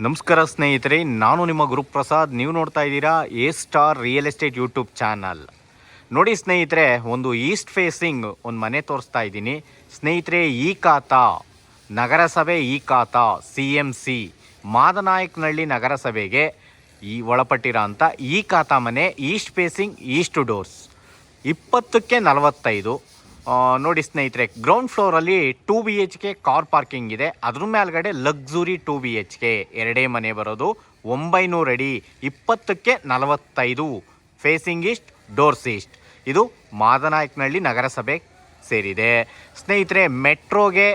ನಮಸ್ಕಾರ ಸ್ನೇಹಿತರೆ, ನಾನು ನಿಮ್ಮ ಗುರುಪ್ರಸಾದ್. ನೀವು ನೋಡ್ತಾ ಇದ್ದೀರಾ A star real estate YouTube channel. ನೋಡಿ ಸ್ನೇಹಿತರೆ, ಒಂದು ಈಸ್ಟ್ ಫೇಸಿಂಗ್ ಒಂದು ಮನೆ ತೋರಿಸ್ತಾ ಇದ್ದೀನಿ ಸ್ನೇಹಿತರೆ. ಈ ಖಾತಾ ನಗರಸಭೆ, ಈ ಖಾತಾ CMC ಮಾದನಾಯಕನಹಳ್ಳಿ ನಗರಸಭೆಗೆ ಒಳಪಟ್ಟಿರೋ ಅಂಥ ಈ ಖಾತಾ ಮನೆ. ಈಸ್ಟ್ ಫೇಸಿಂಗ್, ಈಸ್ಟ್ ಡೋರ್ಸ್, 20ಕ್ಕೆ 45. ನೋಡಿ ಸ್ನೇಹಿತರೆ, ಗ್ರೌಂಡ್ ಫ್ಲೋರಲ್ಲಿ 2 BHK ಕಾರ್ ಪಾರ್ಕಿಂಗ್ ಇದೆ. ಅದ್ರ ಮೇಲ್ಗಡೆ ಲಕ್ಸುರಿ 2 BHK ಎರಡೇ ಮನೆ ಬರೋದು. 900 ಅಡಿ, 20ಕ್ಕೆ 45, ಫೇಸಿಂಗ್ ಈಸ್ಟ್, ಡೋರ್ಸ್ ಈಸ್ಟ್. ಇದು ಮಾದನಾಯಕನಹಳ್ಳಿ ನಗರಸಭೆ ಸೇರಿದೆ ಸ್ನೇಹಿತರೆ. ಮೆಟ್ರೋಗೆ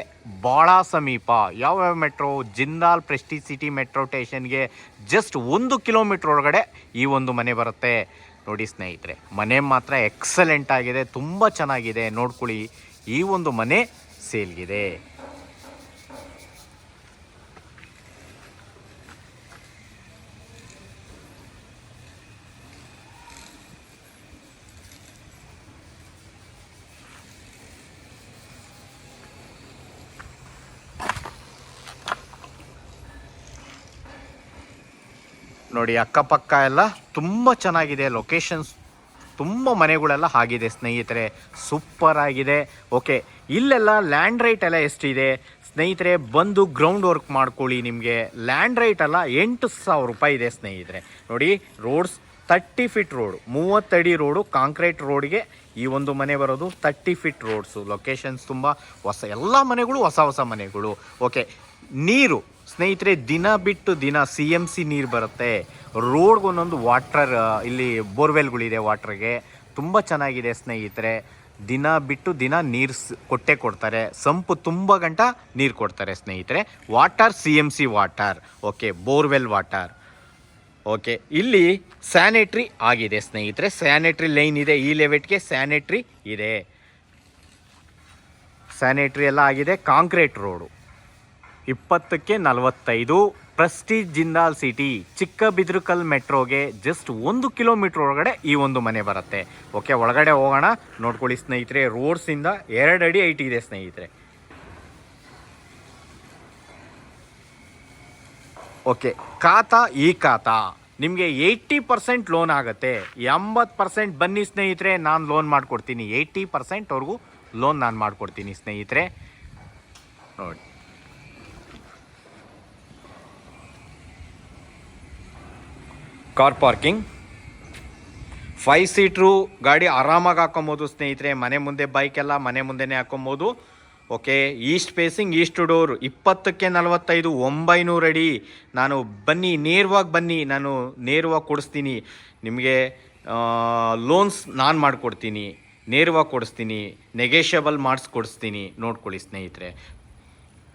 ಭಾಳ ಸಮೀಪ. ಯಾವ್ಯಾವ metro? Jindal Prestige city metro ಸ್ಟೇಷನ್ಗೆ ಜಸ್ಟ್ 1 ಕಿಲೋಮೀಟ್ರ್ ಒಳಗಡೆ ಈ ಒಂದು ಮನೆ ಬರುತ್ತೆ. ನೋಡಿ ಸ್ನೇಹಿತರೆ, ಮನೆ ಮಾತ್ರ ಎಕ್ಸಲೆಂಟ್ ಆಗಿದೆ, ತುಂಬ ಚೆನ್ನಾಗಿದೆ. ನೋಡ್ಕೊಳ್ಳಿ, ಈ ಒಂದು ಮನೆ ಸೇಲ್ಗಿದೆ. ನೋಡಿ, ಅಕ್ಕಪಕ್ಕ ಎಲ್ಲ ತುಂಬ ಚೆನ್ನಾಗಿದೆ. ಲೊಕೇಶನ್ಸ್ ತುಂಬ ಮನೆಗಳೆಲ್ಲ ಆಗಿದೆ ಸ್ನೇಹಿತರೆ, ಸೂಪರ್ ಆಗಿದೆ. ಓಕೆ, ಇಲ್ಲೆಲ್ಲ ಲ್ಯಾಂಡ್ ರೇಟ್ ಎಲ್ಲ ಎಷ್ಟಿದೆ ಸ್ನೇಹಿತರೆ? ಬಂದು ಗ್ರೌಂಡ್ ವರ್ಕ್ ಮಾಡ್ಕೊಳ್ಳಿ. ನಿಮಗೆ ಲ್ಯಾಂಡ್ ರೇಟ್ ಎಲ್ಲ 8,000 ರೂಪಾಯಿ ಇದೆ ಸ್ನೇಹಿತರೆ. ನೋಡಿ, ರೋಡ್ಸ್ 30 ಫೀಟ್ ರೋಡು, 30 ಅಡಿ ರೋಡು, ಕಾಂಕ್ರೀಟ್ ರೋಡ್ಗೆ ಈ ಒಂದು ಮನೆ ಬರೋದು. 30 ಫೀಟ್ ರೋಡ್ಸು. ಲೊಕೇಶನ್ಸ್ ತುಂಬ ಹೊಸ, ಎಲ್ಲ ಮನೆಗಳು ಹೊಸ ಹೊಸ ಮನೆಗಳು. ಓಕೆ, ನೀರು ಸ್ನೇಹಿತರೆ ದಿನ ಬಿಟ್ಟು ದಿನ CMC ನೀರು ಬರುತ್ತೆ. ರೋಡ್ಗೊಂದೊಂದು ವಾಟರ್, ಇಲ್ಲಿ ಬೋರ್ವೆಲ್ಗಳಿದೆ ವಾಟ್ರಿಗೆ. ತುಂಬ ಚೆನ್ನಾಗಿದೆ ಸ್ನೇಹಿತರೆ. ದಿನ ಬಿಟ್ಟು ದಿನ ನೀರು ಕೊಟ್ಟೇ ಕೊಡ್ತಾರೆ. ಸಂಪು ತುಂಬ ಗಂಟ ನೀರು ಕೊಡ್ತಾರೆ ಸ್ನೇಹಿತರೆ. Water CMC water. Okay, borewell water. Okay, ಇಲ್ಲಿ ಸ್ಯಾನಿಟ್ರಿ ಆಗಿದೆ ಸ್ನೇಹಿತರೆ. ಸ್ಯಾನಿಟ್ರಿ ಲೈನ್ ಇದೆ. ಈ ಲೆವೆಟ್ಗೆ ಸ್ಯಾನಿಟ್ರಿ ಇದೆ. ಸ್ಯಾನಿಟ್ರಿ ಎಲ್ಲ ಆಗಿದೆ. Concrete road. 20ಕ್ಕೆ 45, ಪ್ರೆಸ್ಟೀಜ್ ಜಿಂದಾಲ್ ಸಿಟಿ, ಚಿಕ್ಕಬಿದ್ರಕಲ್ ಮೆಟ್ರೋಗೆ ಜಸ್ಟ್ 1 ಕಿಲೋಮೀಟ್ರ್ ಒಳಗಡೆ ಈ ಒಂದು ಮನೆ ಬರುತ್ತೆ. ಓಕೆ, ಒಳಗಡೆ ಹೋಗೋಣ. ನೋಡ್ಕೊಳ್ಳಿ ಸ್ನೇಹಿತರೆ, ರೋಡ್ಸಿಂದ 2 ಅಡಿ ಹೈಟ್ ಇದೆ ಸ್ನೇಹಿತರೆ. ಓಕೆ, ಖಾತಾ ಈ ಖಾತಾ ನಿಮಗೆ 80% ಲೋನ್ ಆಗುತ್ತೆ. 80% ಬನ್ನಿ ಸ್ನೇಹಿತರೆ, ನಾನು ಲೋನ್ ಮಾಡಿಕೊಡ್ತೀನಿ. 80%ವರೆಗೂ ಲೋನ್ ನಾನು ಮಾಡಿಕೊಡ್ತೀನಿ ಸ್ನೇಹಿತರೆ. ನೋಡಿ, ಕಾರ್ ಪಾರ್ಕಿಂಗ್, 5 ಸೀಟ್ರು ಗಾಡಿ ಆರಾಮಾಗಿ ಹಾಕೊಬೋದು ಸ್ನೇಹಿತರೆ. ಮನೆ ಮುಂದೆ ಬೈಕೆಲ್ಲ ಮನೆ ಮುಂದೆನೇ ಹಾಕೊಬೋದು. Okay, east facing, east door, 20ಕ್ಕೆ 45, 900 ಅಡಿ. ನಾನು ಬನ್ನಿ, ನೇರವಾಗಿ ಬನ್ನಿ, ನಾನು ನೇರವಾಗಿ ಕೊಡಿಸ್ತೀನಿ ನಿಮಗೆ. ಲೋನ್ಸ್ ನಾನು ಮಾಡಿಕೊಡ್ತೀನಿ, ನೇರವಾಗಿ ಕೊಡಿಸ್ತೀನಿ, ನೆಗೆಷಿಯಬಲ್ ಮಾಡಿಸ್ಕೊಡಿಸ್ತೀನಿ. ನೋಡ್ಕೊಳ್ಳಿ ಸ್ನೇಹಿತರೆ,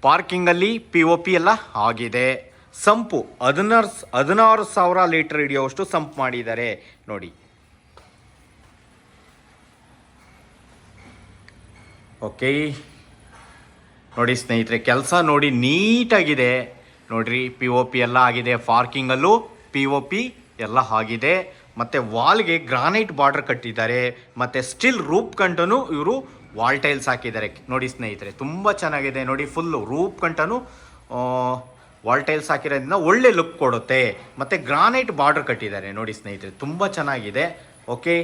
ಪಾರ್ಕಿಂಗಲ್ಲಿ POP ಎಲ್ಲ ಆಗಿದೆ. ಸಂಪು 16,000 ಲೀಟರ್ ಹಿಡಿಯೋಷ್ಟು ಸಂಪ್ ಮಾಡಿದ್ದಾರೆ ನೋಡಿ. ಓಕೆ, ನೋಡಿ ಸ್ನೇಹಿತರೆ, ಕೆಲಸ ನೋಡಿ ನೀಟಾಗಿದೆ. ನೋಡ್ರಿ, POP ಎಲ್ಲ ಆಗಿದೆ. ಪಾರ್ಕಿಂಗಲ್ಲೂ POP ಎಲ್ಲ ಆಗಿದೆ. ಮತ್ತು ವಾಲ್ಗೆ ಗ್ರಾನೈಟ್ ಬಾರ್ಡರ್ ಕಟ್ಟಿದ್ದಾರೆ. ಮತ್ತು ಸ್ಟಿಲ್ ರೂಪ್ ಕಂಟನು ಇವರು ವಾಲ್ ಟೈಲ್ಸ್ ಹಾಕಿದ್ದಾರೆ. ನೋಡಿ ಸ್ನೇಹಿತರೆ, ತುಂಬ ಚೆನ್ನಾಗಿದೆ. ನೋಡಿ, ಫುಲ್ಲು ರೂಪ್ ಕಂಟನು ವಾಲ್ ಟೈಲ್ಸ್ ಹಾಕಿರೋದ್ರಿಂದ ಒಳ್ಳೆ ಲುಕ್ ಕೊಡುತ್ತೆ. ಮತ್ತು ಗ್ರಾನೈಟ್ ಬಾರ್ಡರ್ ಕಟ್ಟಿದ್ದಾರೆ. ನೋಡಿ ಸ್ನೇಹಿತರೆ, ತುಂಬ ಚೆನ್ನಾಗಿದೆ. ಓಕೆ,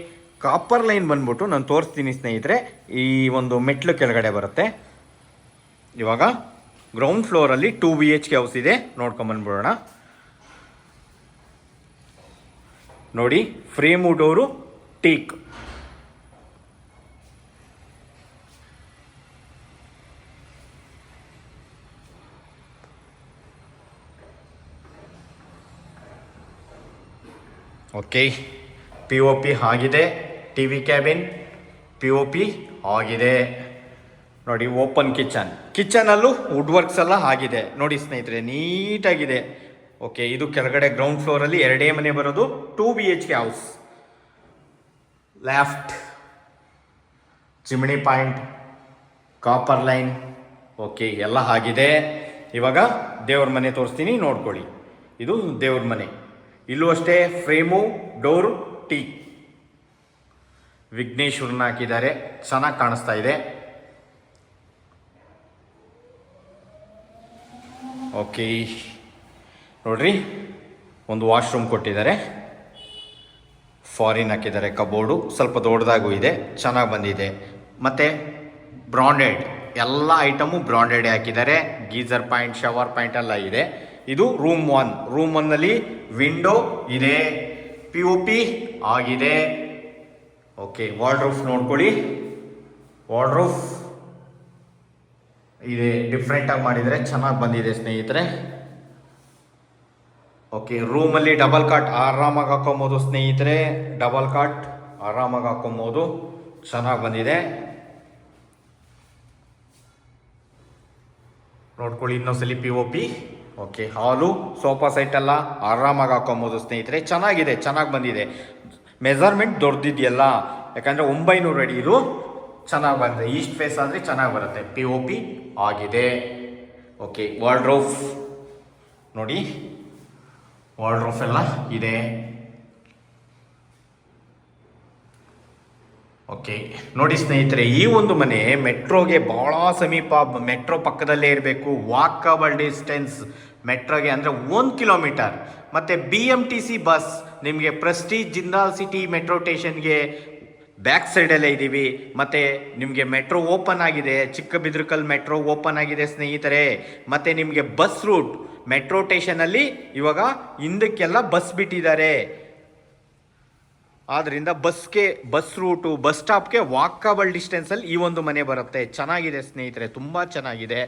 ಕಾಪರ್ ಲೈನ್ ಬಂದ್ಬಿಟ್ಟು ನಾನು ತೋರಿಸ್ತೀನಿ ಸ್ನೇಹಿತರೆ. ಈ ಒಂದು ಮೆಟ್ಲು ಕೆಳಗಡೆ ಬರುತ್ತೆ. ಇವಾಗ ಗ್ರೌಂಡ್ ಫ್ಲೋರಲ್ಲಿ 2 BHK ಹೌಸ್ ಇದೆ. ನೋಡ್ಕೊಂಬಂದ್ಬಿಡೋಣ. ನೋಡಿ, frame door teak. Okay, POP ಆಗಿದೆ. TV ಕ್ಯಾಬಿನ್ POP ಆಗಿದೆ. ನೋಡಿ, ಓಪನ್ ಕಿಚನಲ್ಲೂ ವುಡ್ ವರ್ಕ್ಸ್ ಎಲ್ಲ ಆಗಿದೆ. ನೋಡಿ ಸ್ನೇಹಿತರೆ, ನೀಟಾಗಿದೆ. ಓಕೆ, ಇದು ಕೆಳಗಡೆ ಗ್ರೌಂಡ್ ಫ್ಲೋರಲ್ಲಿ ಎರಡೇ ಮನೆ ಬರೋದು. 2 BHK house. Left chimney point, copper line. Okay, ಎಲ್ಲ ಆಗಿದೆ. ಇವಾಗ ದೇವ್ರ ಮನೆ ತೋರಿಸ್ತೀನಿ, ನೋಡ್ಕೊಳ್ಳಿ. ಇದು ದೇವ್ರ ಮನೆ. ಇಲ್ಲೂ ಅಷ್ಟೇ ಫ್ರೇಮು ಡೋರು ಟೀ. ವಿಘ್ನೇಶ್ವರನ ಹಾಕಿದ್ದಾರೆ, ಚೆನ್ನಾಗಿ ಕಾಣಿಸ್ತಾ ಇದೆ. ಓಕೆ, ನೋಡ್ರಿ, ಒಂದು ವಾಶ್ರೂಮ್ ಕೊಟ್ಟಿದ್ದಾರೆ, ಫಾರಿನ್ ಹಾಕಿದ್ದಾರೆ, ಕಬೋರ್ಡು ಸ್ವಲ್ಪ ದೊಡ್ಡದಾಗೂ ಇದೆ, ಚೆನ್ನಾಗಿ ಬಂದಿದೆ. ಮತ್ತು ಬ್ರಾಂಡೆಡ್ ಎಲ್ಲ ಐಟಮು ಬ್ರಾಂಡೆಡೇ ಹಾಕಿದ್ದಾರೆ. ಗೀಸರ್ ಪಾಯಿಂಟ್, ಶವರ್ ಪಾಯಿಂಟ್ ಎಲ್ಲ ಇದೆ. ಇದು ರೂಮ್ 1. ರೂಮ್ 1ನಲ್ಲಿ ವಿಂಡೋ ಇದೆ, POP ಆಗಿದೆ. ಓಕೆ, ವಾರ್ಡ್ರೋಫ್ ನೋಡ್ಕೊಳ್ಳಿ, ವಾರ್ಡ್ರೋಫ್ ಇದೆ, ಡಿಫ್ರೆಂಟಾಗಿ ಮಾಡಿದರೆ ಚೆನ್ನಾಗಿ ಬಂದಿದೆ ಸ್ನೇಹಿತರೆ. ಓಕೆ, ರೂಮಲ್ಲಿ ಡಬಲ್ ಕಾಟ್ ಆರಾಮಾಗಿ ಹಾಕೊಬೋದು ಸ್ನೇಹಿತರೆ, ಡಬಲ್ ಕಾಟ್ ಆರಾಮಾಗಿ ಹಾಕೊಬೋದು, ಚೆನ್ನಾಗಿ ಬಂದಿದೆ. ನೋಡ್ಕೊಳ್ಳಿ ಇನ್ನೊಂದ್ಸಲಿ POP. ಓಕೆ, ಹಾಲು, ಸೋಫಾ ಸೆಟ್ ಎಲ್ಲ ಆರಾಮಾಗಿ ಹಾಕೊಬೋದು ಸ್ನೇಹಿತರೆ, ಚೆನ್ನಾಗಿದೆ, ಚೆನ್ನಾಗಿ ಬಂದಿದೆ. ಮೆಜರ್ಮೆಂಟ್ ದೊಡ್ಡದಿದೆಯಲ್ಲ, ಯಾಕಂದರೆ 900 ಅಡಿ ಇದು, ಚೆನ್ನಾಗಿ ಬಂದಿದೆ. ಈಸ್ಟ್ ಫೇಸ್ ಆದರೆ ಚೆನ್ನಾಗಿ ಬರುತ್ತೆ, POP ಆಗಿದೆ. ಓಕೆ, ವಾರ್ಡ್ರೋಫ್ ನೋಡಿ, ವಾರ್ಡ್ರೋಫ್ ಎಲ್ಲ ಇದೆ. ಓಕೆ, ನೋಡಿ ಸ್ನೇಹಿತರೆ, ಈ ಒಂದು ಮನೆ ಮೆಟ್ರೋಗೆ ಭಾಳ ಸಮೀಪ, ಮೆಟ್ರೋ ಪಕ್ಕದಲ್ಲೇ ಇರಬೇಕು, ವಾಕಬಲ್ ಡಿಸ್ಟೆನ್ಸ್ ಮೆಟ್ರೋಗೆ ಅಂದರೆ 1 ಕಿಲೋಮೀಟರ್. ಮತ್ತು BMTC ಬಸ್ ನಿಮಗೆ ಪ್ರೆಸ್ಟೀಜ್ ಜಿಂದಾಲ್ ಸಿಟಿ ಮೆಟ್ರೋ ಸ್ಟೇಷನ್ಗೆ ಬ್ಯಾಕ್ ಸೈಡಲ್ಲೇ ಇದ್ದೀವಿ. ಮತ್ತು ನಿಮಗೆ ಮೆಟ್ರೋ ಓಪನ್ ಆಗಿದೆ, ಚಿಕ್ಕಬಿದ್ರಕಲ್ ಮೆಟ್ರೋ ಓಪನ್ ಆಗಿದೆ ಸ್ನೇಹಿತರೆ. ಮತ್ತು ನಿಮಗೆ ಬಸ್ ರೂಟ್ ಮೆಟ್ರೋ ಸ್ಟೇಷನಲ್ಲಿ ಇವಾಗ ಹಿಂದಕ್ಕೆಲ್ಲ ಬಸ್ ಬಿಟ್ಟಿದ್ದಾರೆ. ಆದ್ದರಿಂದ ಬಸ್ ರೂಟು, ಬಸ್ ಸ್ಟಾಪ್ಗೆ ವಾಕಬಲ್ ಡಿಸ್ಟೆನ್ಸಲ್ಲಿ ಈ ಒಂದು ಮನೆ ಬರುತ್ತೆ. ಚೆನ್ನಾಗಿದೆ ಸ್ನೇಹಿತರೆ, ತುಂಬ ಚೆನ್ನಾಗಿದೆ.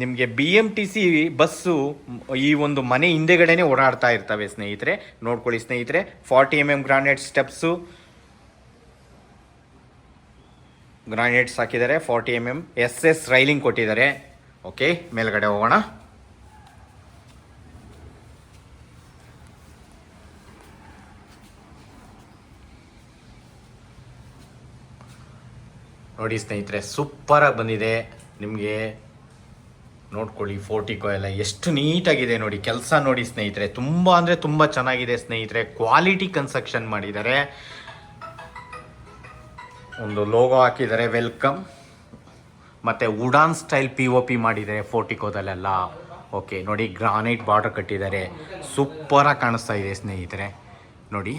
ನಿಮಗೆ BMTC ಬಸ್ಸು ಈ ಒಂದು ಮನೆ ಹಿಂದೆಗಡೆನೇ ಓಡಾಡ್ತಾ ಇರ್ತವೆ ಸ್ನೇಹಿತರೆ. ನೋಡ್ಕೊಳ್ಳಿ ಸ್ನೇಹಿತರೆ, 40 mm ಗ್ರಾನೈಟ್ಸ್ ಹಾಕಿದ್ದಾರೆ, 40 mm SS ರೈಲಿಂಗ್ ಕೊಟ್ಟಿದ್ದಾರೆ. ಓಕೆ, ಮೇಲ್ಗಡೆ ಹೋಗೋಣ. ನೋಡಿ ಸ್ನೇಹಿತರೆ, ಸೂಪರಾಗಿ ಬಂದಿದೆ. ನಿಮಗೆ ನೋಡ್ಕೊಳ್ಳಿ, ಫೋರ್ಟಿಕೋ ಎಲ್ಲ ಎಷ್ಟು ನೀಟಾಗಿದೆ ನೋಡಿ. ಕೆಲಸ ನೋಡಿ ಸ್ನೇಹಿತರೆ, ತುಂಬ ಅಂದರೆ ತುಂಬ ಚೆನ್ನಾಗಿದೆ ಸ್ನೇಹಿತರೆ. ಕ್ವಾಲಿಟಿ ಕನ್ಸ್ಟ್ರಕ್ಷನ್ ಮಾಡಿದ್ದಾರೆ. ಒಂದು ಲೋಗೋ ಹಾಕಿದ್ದಾರೆ, ವೆಲ್ಕಮ್. ಮತ್ತು ವುಡಾನ್ ಸ್ಟೈಲ್ POP ಮಾಡಿದ್ದಾರೆ ಫೋರ್ಟಿಕೋದಲ್ಲೆಲ್ಲ. ಓಕೆ, ನೋಡಿ, ಗ್ರಾನೈಟ್ ಬಾರ್ಡರ್ ಕಟ್ಟಿದ್ದಾರೆ, ಸೂಪರಾಗಿ ಕಾಣಿಸ್ತಾ ಇದೆ ಸ್ನೇಹಿತರೆ. ನೋಡಿ,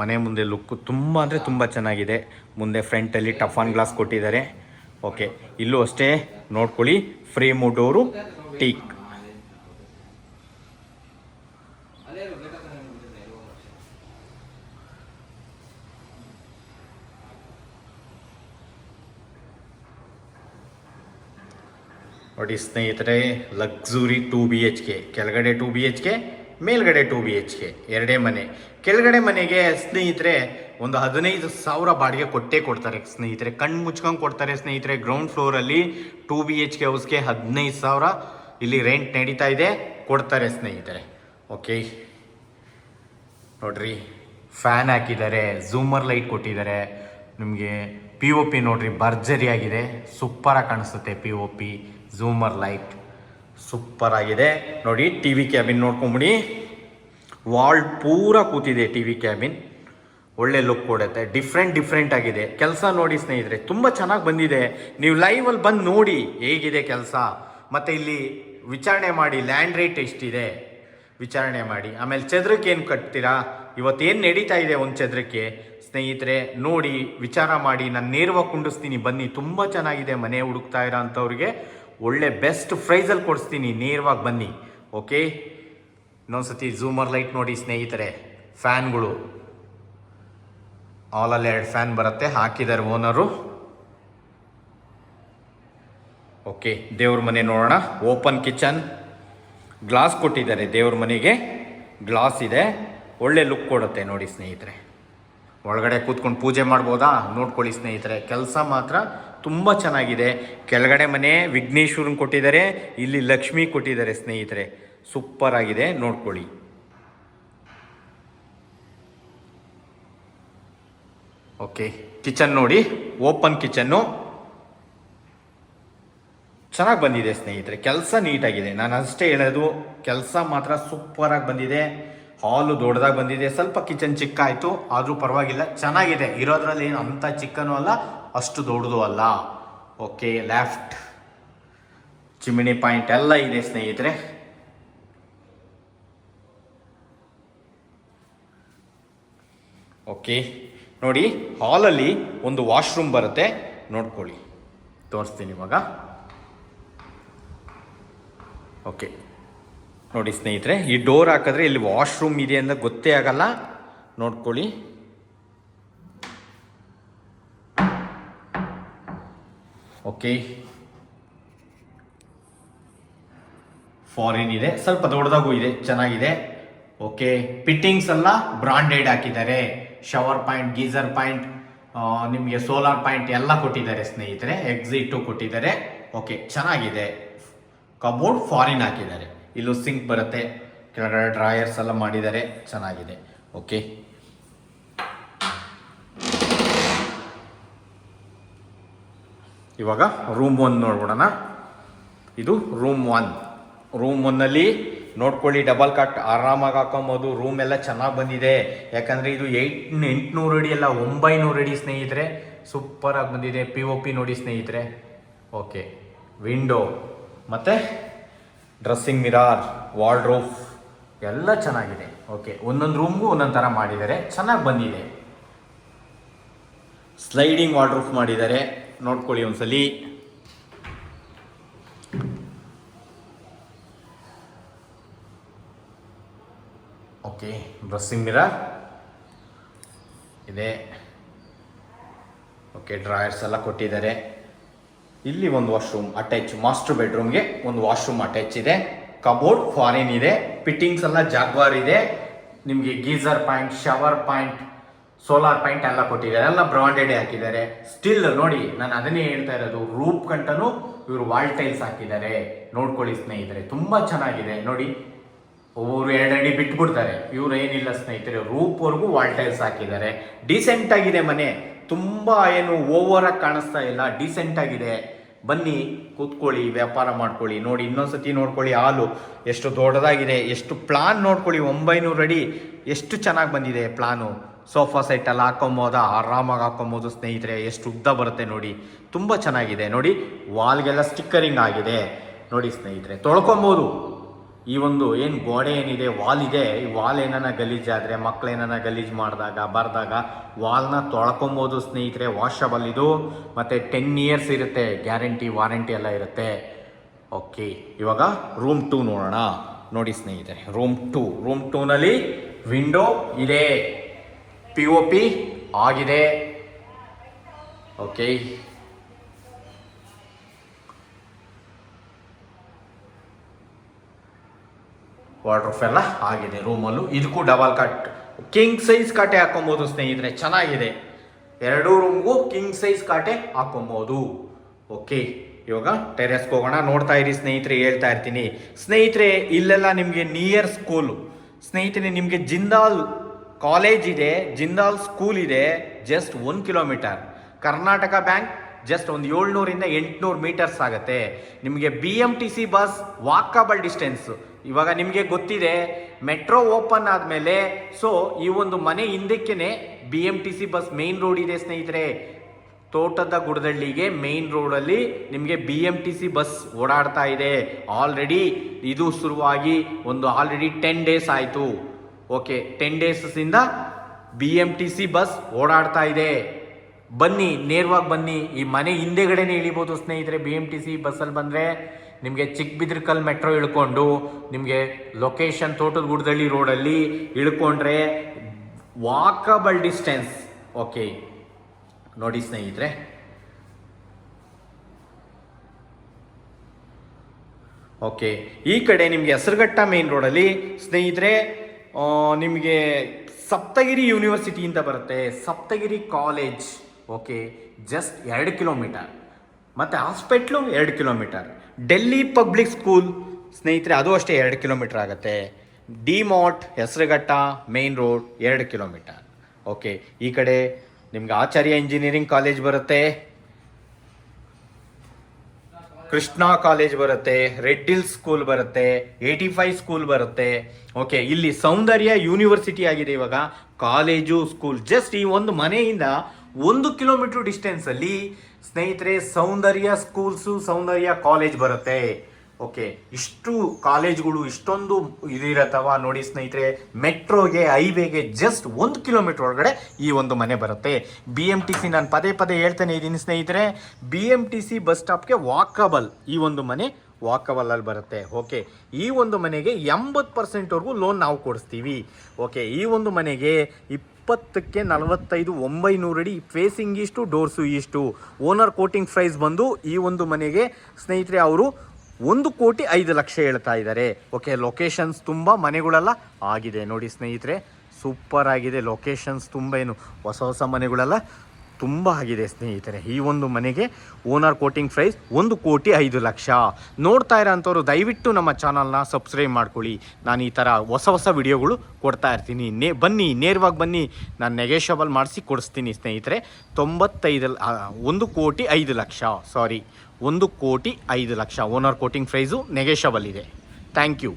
ಮನೆ ಮುಂದೆ ಲುಕ್ಕು ತುಂಬ ಅಂದರೆ ತುಂಬ ಚೆನ್ನಾಗಿದೆ. ಮುಂದೆ ಫ್ರಂಟಲ್ಲಿ ಟಫಾನ್ ಗ್ಲಾಸ್ ಕೊಟ್ಟಿದ್ದಾರೆ. ಓಕೆ, ಇಲ್ಲೂ ಅಷ್ಟೇ ನೋಡ್ಕೊಳ್ಳಿ, ಫ್ರೇಮು, ಡೋರು, ಟೀಕ್. ನೋಡಿ ಸ್ನೇಹಿತರೆ, ಲಕ್ಸುರಿ 2 BHK, ಕೆಳಗಡೆ 2 BHK, ಮೇಲ್ಗಡೆ 2 BHK, ಎರಡೇ ಮನೆ. ಕೆಳಗಡೆ ಮನೆಗೆ ಸ್ನೇಹಿತರೆ ಒಂದು 15,000 ಬಾಡಿಗೆ ಕೊಡ್ತಾರೆ ಸ್ನೇಹಿತರೆ, ಕಣ್ಣು ಮುಚ್ಕೊಂಡು ಕೊಡ್ತಾರೆ ಸ್ನೇಹಿತರೆ. ಗ್ರೌಂಡ್ ಫ್ಲೋರಲ್ಲಿ 2 BHK ಹೌಸ್ಗೆ 15,000 ಇಲ್ಲಿ ರೆಂಟ್ ನಡೀತಾ ಇದೆ, ಕೊಡ್ತಾರೆ ಸ್ನೇಹಿತರೆ. ಓಕೆ, ನೋಡ್ರಿ, ಫ್ಯಾನ್ ಹಾಕಿದ್ದಾರೆ, ಝೂಮರ್ ಲೈಟ್ ಕೊಟ್ಟಿದ್ದಾರೆ. ನಿಮಗೆ POP ನೋಡ್ರಿ, ಭರ್ಜರಿ ಆಗಿದೆ, ಸೂಪರಾಗಿ ಕಾಣಿಸುತ್ತೆ. POP, ಝೂಮರ್ ಲೈಟ್ ಸೂಪರ್ ಆಗಿದೆ. ನೋಡಿ, TV ಕ್ಯಾಬಿನ್ ನೋಡ್ಕೊಂಬಿಡಿ, ವಾಲ್ ಪೂರ ಕೂತಿದೆ. TV ಕ್ಯಾಬಿನ್ ಒಳ್ಳೆ ಲುಕ್ ಕೊಡುತ್ತೆ, ಡಿಫ್ರೆಂಟ್ ಆಗಿದೆ. ಕೆಲಸ ನೋಡಿ ಸ್ನೇಹಿತರೆ, ತುಂಬ ಚೆನ್ನಾಗಿ ಬಂದಿದೆ. ನೀವು ಲೈವಲ್ಲಿ ಬಂದು ನೋಡಿ ಹೇಗಿದೆ ಕೆಲಸ. ಮತ್ತು ಇಲ್ಲಿ ವಿಚಾರಣೆ ಮಾಡಿ, ಲ್ಯಾಂಡ್ ರೇಟ್ ಎಷ್ಟಿದೆ ವಿಚಾರಣೆ ಮಾಡಿ. ಆಮೇಲೆ ಚದ್ರಕ್ಕೆ ಏನು ಕಟ್ತೀರಾ, ಇವತ್ತೇನು ನಡೀತಾ ಇದೆ ಒಂದು ಚದ್ರಕ್ಕೆ ಸ್ನೇಹಿತರೆ ನೋಡಿ, ವಿಚಾರ ಮಾಡಿ. ನಾನು ನೇರವಾಗಿ ಕುಂಡಿಸ್ತೀನಿ, ಬನ್ನಿ. ತುಂಬ ಚೆನ್ನಾಗಿದೆ ಮನೆ ಹುಡುಕ್ತಾ ಇರೋ ಅಂಥವ್ರಿಗೆ ಒಳ್ಳೆ ಬೆಸ್ಟ್ ಪ್ರೈಸಲ್ಲಿ ಕೊಡಿಸ್ತೀನಿ, ನೇರವಾಗಿ ಬನ್ನಿ. ಓಕೆ, ಇನ್ನೊಂದ್ಸತಿ ಝೂಮರ್ ಲೈಟ್ ನೋಡಿ ಸ್ನೇಹಿತರೆ. ಫ್ಯಾನ್ಗಳು ಆಲಲ್ಲಿ 2 ಫ್ಯಾನ್ ಬರುತ್ತೆ, ಹಾಕಿದ್ದಾರೆ ಓನರು. ಓಕೆ, ದೇವ್ರ ಮನೆ ನೋಡೋಣ. ಓಪನ್ ಕಿಚನ್, ಗ್ಲಾಸ್ ಕೊಟ್ಟಿದ್ದಾರೆ, ದೇವ್ರ ಮನೆಗೆ ಗ್ಲಾಸ್ ಇದೆ, ಒಳ್ಳೆ ಲುಕ್ ಕೊಡುತ್ತೆ ನೋಡಿ ಸ್ನೇಹಿತರೆ. ಒಳಗಡೆ ಕೂತ್ಕೊಂಡು ಪೂಜೆ ಮಾಡ್ಬೋದಾ, ನೋಡ್ಕೊಳ್ಳಿ ಸ್ನೇಹಿತರೆ. ಕೆಲಸ ಮಾತ್ರ ತುಂಬ ಚೆನ್ನಾಗಿದೆ. ಕೆಳಗಡೆ ಮನೆ ವಿಘ್ನೇಶ್ವರನ್ ಕೊಟ್ಟಿದ್ದಾರೆ, ಇಲ್ಲಿ ಲಕ್ಷ್ಮಿ ಕೊಟ್ಟಿದ್ದಾರೆ ಸ್ನೇಹಿತರೆ, ಸೂಪರ್ ಆಗಿದೆ, ನೋಡ್ಕೊಳ್ಳಿ. ಓಕೆ, ಕಿಚನ್ ನೋಡಿ, ಓಪನ್ ಕಿಚನ್ನು ಚೆನ್ನಾಗಿ ಬಂದಿದೆ ಸ್ನೇಹಿತರೆ. ಕೆಲಸ ನೀಟಾಗಿದೆ, ನಾನು ಅಷ್ಟೇ ಹೇಳೋದು, ಕೆಲಸ ಮಾತ್ರ ಸೂಪರಾಗಿ ಬಂದಿದೆ. ಹಾಲು ದೊಡ್ಡದಾಗಿ ಬಂದಿದೆ, ಸ್ವಲ್ಪ ಕಿಚನ್ ಚಿಕ್ಕ ಆಯಿತು, ಆದರೂ ಪರವಾಗಿಲ್ಲ, ಚೆನ್ನಾಗಿದೆ. ಇರೋದ್ರಲ್ಲಿ ಏನು ಅಂಥ ಚಿಕ್ಕನೂ ಅಲ್ಲ, ಅಷ್ಟು ದೊಡ್ಡದು ಅಲ್ಲ. ಓಕೆ, ಲೆಫ್ಟ್ ಚಿಮಿನಿ ಪಾಯಿಂಟ್ ಎಲ್ಲ ಇದೆ ಸ್ನೇಹಿತರೆ. ಓಕೆ ನೋಡಿ, ಹಾಲಲ್ಲಿ ಒಂದು ವಾಶ್ರೂಮ್ ಬರುತ್ತೆ, ನೋಡ್ಕೊಳ್ಳಿ, ತೋರಿಸ್ತೀನಿ ಇವಾಗ. ಓಕೆ ನೋಡಿ ಸ್ನೇಹಿತರೆ, ಈ ಡೋರ್ ಹಾಕಿದ್ರೆ ಇಲ್ಲಿ ವಾಶ್ರೂಮ್ ಇದೆ ಅಂತ ಗೊತ್ತೇ ಆಗಲ್ಲ, ನೋಡ್ಕೊಳ್ಳಿ. ಓಕೆ, ಫಾರಿನ್ ಇದೆ, ಸ್ವಲ್ಪ ದೊಡ್ಡದಾಗೂ ಇದೆ, ಚೆನ್ನಾಗಿದೆ. ಓಕೆ, ಫಿಟ್ಟಿಂಗ್ಸ್ ಎಲ್ಲ ಬ್ರಾಂಡೆಡ್ ಹಾಕಿದ್ದಾರೆ. ಶವರ್ ಪಾಯಿಂಟ್, ಗೀಸರ್ ಪಾಯಿಂಟ್, ನಿಮಗೆ ಸೋಲಾರ್ ಪಾಯಿಂಟ್ ಎಲ್ಲ ಕೊಟ್ಟಿದ್ದಾರೆ ಸ್ನೇಹಿತರೆ. ಎಕ್ಸಿಟು ಕೊಟ್ಟಿದ್ದಾರೆ. ಓಕೆ, ಚೆನ್ನಾಗಿದೆ. ಕಬೋರ್ಡ್ ಫಾರಿನ್ ಹಾಕಿದ್ದಾರೆ. ಇಲ್ಲೂ ಸಿಂಕ್ ಬರುತ್ತೆ, ಕೆಳಗಡೆ ಡ್ರಾಯರ್ಸ್ ಎಲ್ಲ ಮಾಡಿದ್ದಾರೆ, ಚೆನ್ನಾಗಿದೆ. ಓಕೆ, ಇವಾಗ ರೂಮ್ 1 ನೋಡ್ಬಿಡೋಣ. ಇದು ರೂಮ್ 1. ರೂಮ್ 1ನಲ್ಲಿ ನೋಡ್ಕೊಳ್ಳಿ, ಡಬಲ್ ಕಾಟ್ ಆರಾಮಾಗಿ ಹಾಕೊಬೋದು. ರೂಮ್ ಎಲ್ಲ ಚೆನ್ನಾಗಿ ಬಂದಿದೆ, ಯಾಕಂದರೆ ಇದು 800 ಅಡಿ ಎಲ್ಲ 900 ಅಡಿ ಸ್ನೇಹಿತರೆ. ಸೂಪರಾಗಿ ಬಂದಿದೆ. POP ನೋಡಿ ಸ್ನೇಹಿತರೆ. ಓಕೆ, ವಿಂಡೋ ಮತ್ತು ಡ್ರೆಸ್ಸಿಂಗ್ ಮಿರಾರ್, ವಾರ್ಡ್ರೋಬ್ ಎಲ್ಲ ಚೆನ್ನಾಗಿದೆ. ಓಕೆ, ಒಂದೊಂದು ರೂಮ್ಗೂ ಒಂದೊಂದು ಥರ ಮಾಡಿದ್ದಾರೆ, ಚೆನ್ನಾಗಿ ಬಂದಿದೆ. ಸ್ಲೈಡಿಂಗ್ ವಾರ್ಡ್ರೋಬ್ ಮಾಡಿದ್ದಾರೆ, ನೋಡ್ಕೊಳ್ಳಿ ಒಂದ್ಸಲಿ. ಓಕೆ, ಡ್ರೆಸ್ಸಿಂಗ್ ಮಿರರ್ ಇದೆ. ಓಕೆ, ಡ್ರಾಯರ್ಸ್ ಎಲ್ಲ ಕೊಟ್ಟಿದ್ದಾರೆ. ಇಲ್ಲಿ ಒಂದು ವಾಶ್ರೂಮ್ ಅಟ್ಯಾಚ್, ಮಾಸ್ಟರ್ ಬೆಡ್ರೂಮ್ಗೆ ಒಂದು ವಾಶ್ರೂಮ್ ಅಟ್ಯಾಚ್ ಇದೆ. ಕಬೋರ್ಡ್ ಫಾರಿನ್ ಇದೆ. ಫಿಟ್ಟಿಂಗ್ಸ್ ಎಲ್ಲ ಜಾಗ್ವಾರ್ ಇದೆ. ನಿಮಗೆ geyser point, shower point, solar point ಎಲ್ಲ ಕೊಟ್ಟಿದ್ದಾರೆ. ಎಲ್ಲ ಬ್ರಾಂಡೆಡ್ ಹಾಕಿದ್ದಾರೆ. ಸ್ಟಿಲ್ ನೋಡಿ, ನಾನು ಅದನ್ನೇ ಹೇಳ್ತಾ ಇರೋದು, ರೂಪ್ ಕಂಟನು ಇವರು ವಾಲ್ ಟೈಲ್ಸ್ ಹಾಕಿದ್ದಾರೆ. ನೋಡ್ಕೊಳ್ಳಿ ಸ್ನೇಹಿತರೆ, ತುಂಬ ಚೆನ್ನಾಗಿದೆ. ನೋಡಿ, ಒಬ್ಬರು 2 ಅಡಿ ಬಿಟ್ಬಿಡ್ತಾರೆ, ಇವ್ರು ಏನಿಲ್ಲ ಸ್ನೇಹಿತರೆ, ರೂಪ್ವರೆಗೂ ವಾಲ್ ಟೈಲ್ಸ್ ಹಾಕಿದ್ದಾರೆ. ಡೀಸೆಂಟ್ ಆಗಿದೆ ಮನೆ, ತುಂಬ ಏನು ಓವರ್ ಆಗಿ ಕಾಣಿಸ್ತಾ ಇಲ್ಲ, ಡೀಸೆಂಟ್ ಆಗಿದೆ. ಬನ್ನಿ ಕೂತ್ಕೊಳ್ಳಿ, ವ್ಯಾಪಾರ ಮಾಡ್ಕೊಳ್ಳಿ. ನೋಡಿ, ಇನ್ನೊಂದ್ಸತಿ ನೋಡ್ಕೊಳ್ಳಿ, ಹಾಲು ಎಷ್ಟು ದೊಡ್ಡದಾಗಿದೆ, ಎಷ್ಟು ಪ್ಲಾನ್ ನೋಡ್ಕೊಳ್ಳಿ. 900 ಅಡಿ ಎಷ್ಟು ಚೆನ್ನಾಗಿ ಬಂದಿದೆ ಪ್ಲಾನು. ಸೋಫಾ ಸೆಟ್ ಎಲ್ಲ ಹಾಕೊಬೋದಾ, ಆರಾಮಾಗಿ ಹಾಕೊಬೋದು ಸ್ನೇಹಿತರೆ. ಎಷ್ಟು ಉದ್ದ ಬರುತ್ತೆ ನೋಡಿ, ತುಂಬ ಚೆನ್ನಾಗಿದೆ. ನೋಡಿ, ವಾಲ್ಗೆಲ್ಲ ಸ್ಟಿಕ್ಕರಿಂಗ್ ಆಗಿದೆ ನೋಡಿ ಸ್ನೇಹಿತರೆ, ತೊಳ್ಕೊಬೋದು. ಈ ಒಂದು ಏನು ಗೋಡೆ ಏನಿದೆ, ವಾಲ್ ಇದೆ, ಈ ವಾಲ್ ಏನಾನ ಗಲೀಜಾದರೆ, ಮಕ್ಳು ಏನಾನ ಗಲೀಜು ಮಾಡಿದಾಗ ಬರ್ದಾಗ ವಾಲ್ನ ತೊಳ್ಕೊಬೋದು ಸ್ನೇಹಿತರೆ. ವಾಷಬಲ್ ಇದು, ಮತ್ತು 10 ಇಯರ್ಸ್ ಇರುತ್ತೆ ಗ್ಯಾರಂಟಿ, ವಾರಂಟಿ ಎಲ್ಲ ಇರುತ್ತೆ. ಓಕೆ, ಇವಾಗ ರೂಮ್ 2 ನೋಡೋಣ. ನೋಡಿ ಸ್ನೇಹಿತರೆ, ರೂಮ್ 2ನಲ್ಲಿ ವಿಂಡೋ ಇದೆ, POP ಆಗಿದೆ. ಓಕೆ, ವಾರ್ಡ್ರೋಬ್ ಎಲ್ಲ ಆಗಿದೆ ರೂಮಲ್ಲೂ. ಇದಕ್ಕೂ ಡಬಲ್ ಕಾಟ್, ಕಿಂಗ್ ಸೈಜ್ ಕಾಟೆ ಹಾಕೊಬೋದು ಸ್ನೇಹಿತರೆ, ಚೆನ್ನಾಗಿದೆ. 2 ರೂಮ್ಗೂ ಕಿಂಗ್ ಸೈಜ್ ಕಾಟೆ ಹಾಕೊಬೋದು. ಓಕೆ, ಇವಾಗ ಟೆರೆಸ್ಗೆ ಹೋಗೋಣ. ನೋಡ್ತಾ ಇರಿ ಸ್ನೇಹಿತರೆ, ಹೇಳ್ತಾ ಇರ್ತೀನಿ ಸ್ನೇಹಿತರೆ. ಇಲ್ಲೆಲ್ಲ ನಿಮಗೆ ನಿಯರ್ ಸ್ಕೂಲು ಸ್ನೇಹಿತರೆ, ನಿಮಗೆ ಜಿಂದಾಲ್ ಕಾಲೇಜ್ ಇದೆ, ಜಿಂದಾಲ್ ಸ್ಕೂಲ್ ಇದೆ, just 1 kilometre. Karnataka bank just ಒಂದು 700 ಇಂದ 800 ಮೀಟರ್ಸ್ ಆಗುತ್ತೆ. ನಿಮಗೆ BMTC ಬಸ್ ವಾಕಬಲ್ ಡಿಸ್ಟೆನ್ಸ್. ಇವಾಗ ನಿಮಗೆ ಗೊತ್ತಿದೆ, ಮೆಟ್ರೋ ಓಪನ್ ಆದಮೇಲೆ ಸೊ ಈ ಒಂದು ಮನೆ ಹಿಂದಕ್ಕೇ BMTC ಬಸ್ ಮೇನ್ ರೋಡ್ ಇದೆ ಸ್ನೇಹಿತರೆ. ತೋಟದ ಗುಡದಳ್ಳಿಗೆ ಮೇನ್ ರೋಡಲ್ಲಿ ನಿಮಗೆ BMTC ಬಸ್ ಓಡಾಡ್ತಾ ಇದೆ. ಆಲ್ರೆಡಿ ಇದು ಶುರುವಾಗಿ ಆಲ್ರೆಡಿ 10 ಡೇಸ್ ಆಯಿತು. ಓಕೆ, 10 ಡೇಸಿಂದ BMTC ಬಸ್ ಓಡಾಡ್ತಾ ಇದೆ. ಬನ್ನಿ, ನೇರವಾಗಿ ಬನ್ನಿ. ಈ ಮನೆ ಹಿಂದೆಗಡೆನೇ ಇಳಿಬೋದು ಸ್ನೇಹಿತರೆ. BMTC ಬಸ್ಸಲ್ಲಿ ಬಂದರೆ ನಿಮಗೆ ಚಿಕ್ಕಬಿದ್ರಕಲ್ ಮೆಟ್ರೋ ಇಳ್ಕೊಂಡು ನಿಮಗೆ ಲೊಕೇಶನ್ ತೋಟದ ಗುಡದಳ್ಳಿ ರೋಡಲ್ಲಿ ಇಳ್ಕೊಂಡ್ರೆ ವಾಕಬಲ್ ಡಿಸ್ಟೆನ್ಸ್. ಓಕೆ, ನೋಡಿ ಸ್ನೇಹಿತರೆ, ಓಕೆ, ಈ ಕಡೆ ನಿಮಗೆ ಹೆಸರುಘಟ್ಟ ಮೇನ್ ರೋಡಲ್ಲಿ ಸ್ನೇಹಿತರೆ ನಿಮಗೆ ಸಪ್ತಗಿರಿ ಯೂನಿವರ್ಸಿಟಿ ಅಂತ ಬರುತ್ತೆ, Saptagiri college. Okay, just 2 kilometre. ಮತ್ತು hospital 2 kilometre. Delhi Public School ಸ್ನೇಹಿತರೆ, ಅದು ಅಷ್ಟೇ 2 ಕಿಲೋಮೀಟರ್ ಆಗುತ್ತೆ. DMart Hesaraghatta main road 2 kilometre. Okay, ಈ ಕಡೆ ನಿಮ್ಗೆ ಆಚಾರ್ಯ ಇಂಜಿನಿಯರಿಂಗ್ ಕಾಲೇಜ್ ಬರುತ್ತೆ, ಕೃಷ್ಣ ಕಾಲೇಜ್ ಬರುತ್ತೆ, ರೆಡ್ ಹಿಲ್ಸ್ ಸ್ಕೂಲ್ ಬರುತ್ತೆ, 85 ಸ್ಕೂಲ್ ಬರುತ್ತೆ. ಓಕೆ, ಇಲ್ಲಿ ಸೌಂದರ್ಯ ಯೂನಿವರ್ಸಿಟಿ ಆಗಿದೆ ಇವಾಗ, ಕಾಲೇಜು ಸ್ಕೂಲ್. ಜಸ್ಟ್ ಈ ಒಂದು ಮನೆಯಿಂದ 1 ಕಿಲೋಮೀಟರ್ ಡಿಸ್ಟೆನ್ಸಲ್ಲಿ ಸ್ನೇಹಿತರೆ ಸೌಂದರ್ಯ ಸ್ಕೂಲ್ಸು, ಸೌಂದರ್ಯ ಕಾಲೇಜ್ ಬರುತ್ತೆ. ಓಕೆ, ಇಷ್ಟು ಕಾಲೇಜ್ಗಳು ಇಷ್ಟೊಂದು ಇದಿರತ್ತವ ನೋಡಿ ಸ್ನೇಹಿತರೆ. ಮೆಟ್ರೋಗೆ ಹೈವೇಗೆ ಜಸ್ಟ್ 1 ಕಿಲೋಮೀಟರ್ ಒಳಗಡೆ ಈ ಒಂದು ಮನೆ ಬರುತ್ತೆ. BMTC, ನಾನು ಪದೇ ಪದೇ ಹೇಳ್ತಾನೆ ಇದ್ದೀನಿ ಸ್ನೇಹಿತರೆ, BMTC ಬಸ್ ಸ್ಟಾಪ್ಗೆ ವಾಕಬಲ್ ಈ ಒಂದು ಮನೆ ವಾಕಬಲ್ ಅಲ್ಲಿ ಬರುತ್ತೆ. ಓಕೆ, ಈ ಒಂದು ಮನೆಗೆ 80%ವರೆಗೂ ಲೋನ್ ನಾವು ಕೊಡಿಸ್ತೀವಿ. ಓಕೆ, ಈ ಒಂದು ಮನೆಗೆ 20ಕ್ಕೆ 45 900 ಅಡಿ, ಫೇಸಿಂಗ್ ಇಷ್ಟು, ಡೋರ್ಸು ಇಷ್ಟು. ಓನರ್ ಕೋಟಿಂಗ್ ಪ್ರೈಸ್ ಬಂದು ಈ ಒಂದು ಮನೆಗೆ ಸ್ನೇಹಿತರೆ ಅವರು 1,05,00,000 ಹೇಳ್ತಾ ಇದ್ದಾರೆ. ಓಕೆ, ಲೊಕೇಶನ್ಸ್ ತುಂಬ ಮನೆಗಳೆಲ್ಲ ಆಗಿದೆ ನೋಡಿ ಸ್ನೇಹಿತರೆ, ಸೂಪರ್ ಆಗಿದೆ ಲೊಕೇಶನ್ಸ್. ತುಂಬ ಏನು ಹೊಸ ಮನೆಗಳೆಲ್ಲ ತುಂಬ ಆಗಿದೆ ಸ್ನೇಹಿತರೆ. ಈ ಒಂದು ಮನೆಗೆ ಓನರ್ ಕೋಟಿಂಗ್ ಪ್ರೈಸ್ 1,05,00,000. ನೋಡ್ತಾ ಇರೋ ಅಂಥವ್ರು ದಯವಿಟ್ಟು ನಮ್ಮ ಚಾನಲ್ನ ಸಬ್ಸ್ಕ್ರೈಬ್ ಮಾಡ್ಕೊಳ್ಳಿ. ನಾನು ಈ ಥರ ಹೊಸ ವಿಡಿಯೋಗಳು ಕೊಡ್ತಾ ಇರ್ತೀನಿ. ಬನ್ನಿ, ನೇರವಾಗಿ ಬನ್ನಿ, ನಾನು ನೆಗೆಷಬಲ್ ಮಾಡಿಸಿ ಕೊಡಿಸ್ತೀನಿ ಸ್ನೇಹಿತರೆ. 1,05,00,000 sorry, 1,05,00,000 owner quoting price negotiable ಇದೆ. Thank you.